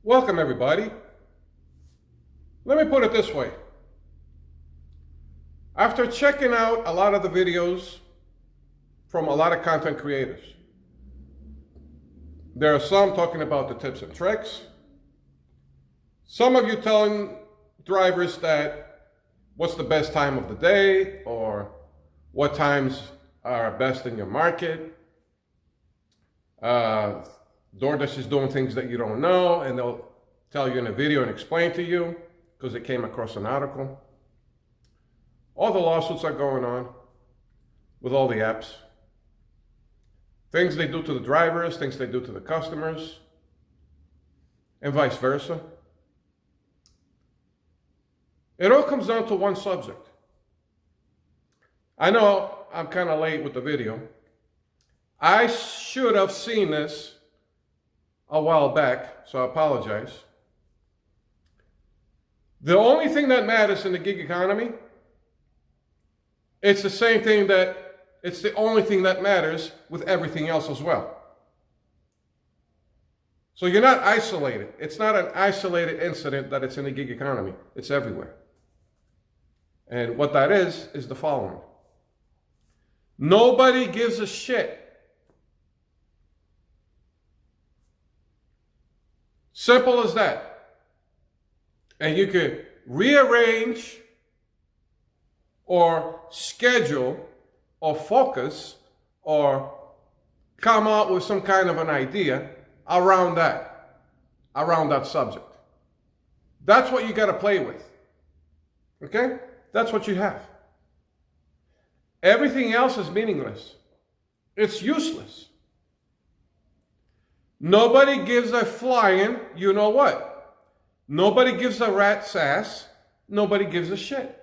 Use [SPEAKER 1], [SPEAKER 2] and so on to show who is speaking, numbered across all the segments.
[SPEAKER 1] Welcome, everybody. Let me put it this way. After checking out a lot of the videos from a lot of content creators, there are some talking about the tips and tricks. Some of you telling drivers that what's the best time of the day or what times are best in your market. DoorDash is doing things that you don't know, and they'll tell you in a video and explain to you because it came across an article. All the lawsuits are going on with all the apps. Things they do to the drivers, things they do to the customers, and vice versa. It all comes down to one subject. I know I'm kind of late with the video. I should have seen this a while back, so I apologize. The only thing that matters in the gig economy, it's the same thing it's the only thing that matters with everything else as well. So you're not isolated. It's not an isolated incident that it's in the gig economy. It's everywhere. And what that is the following. Nobody gives a shit. Simple as that. And you could rearrange or schedule or focus or come out with some kind of an idea around that subject. That's what you got to play with. Okay? That's what you have. Everything else is meaningless. It's useless. Nobody gives a flying, you know what? Nobody gives a rat's ass. Nobody gives a shit.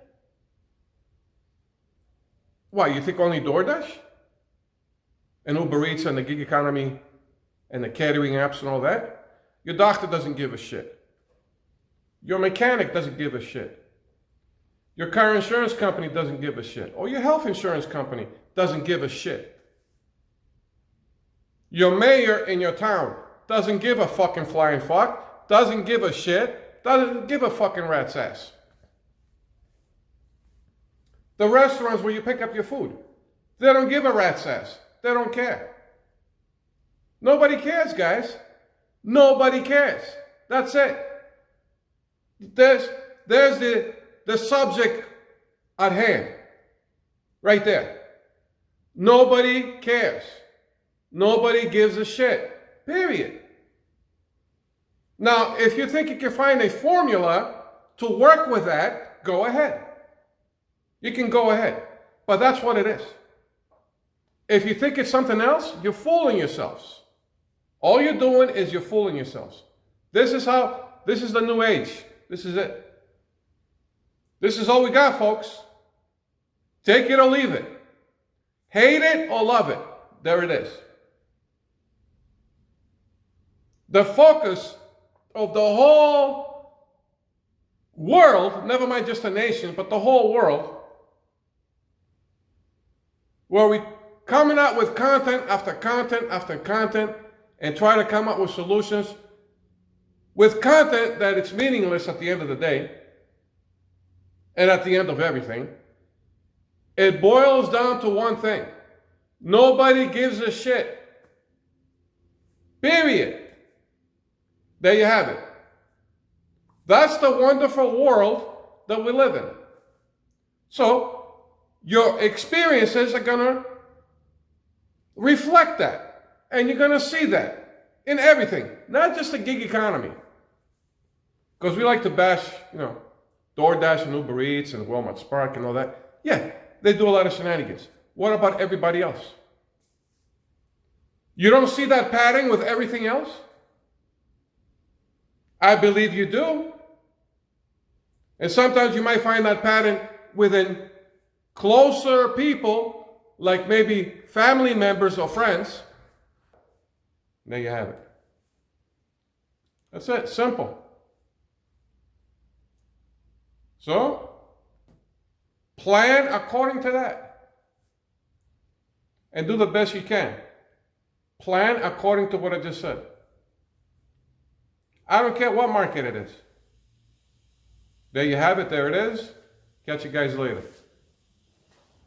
[SPEAKER 1] Why, you think only DoorDash? And ubereats and the gig economy and the catering apps and all that? Your doctor doesn't give a shit. Your mechanic doesn't give a shit. Your car insurance company doesn't give a shit. Or your health insurance company doesn't give a shit. Your mayor in your town doesn't give a fucking flying fuck, doesn't give a shit, doesn't give a fucking rat's ass. The restaurants where you pick up your food, they don't give a rat's ass. They don't care. Nobody cares, guys. Nobody cares. That's it. There's the subject at hand. Right there. Nobody cares. Nobody gives a shit. Period. Now, if you think you can find a formula to work with that, go ahead. You can go ahead. But that's what it is. If you think it's something else, you're fooling yourselves. All you're doing is you're fooling yourselves. This is the new age. This is it. This is all we got, folks. Take it or leave it. Hate it or love it. There it is. The focus of the whole world, never mind just a nation, but the whole world, where we coming out with content after content after content and try to come up with solutions with content that it's meaningless at the end of the day and at the end of everything. It boils down to one thing. Nobody gives a shit. Period. There you have it. That's the wonderful world that we live in. So, your experiences are going to reflect that. And you're going to see that in everything. Not just the gig economy. Because we like to bash, DoorDash and Uber Eats and Walmart Spark and all that. Yeah, they do a lot of shenanigans. What about everybody else? You don't see that pattern with everything else? I believe you do. And sometimes you might find that pattern within closer people, like maybe family members or friends. There you have it. That's it. Simple. So, plan according to that. And do the best you can. Plan according to what I just said. I don't care what market it is. There you have it. There it is. Catch you guys later.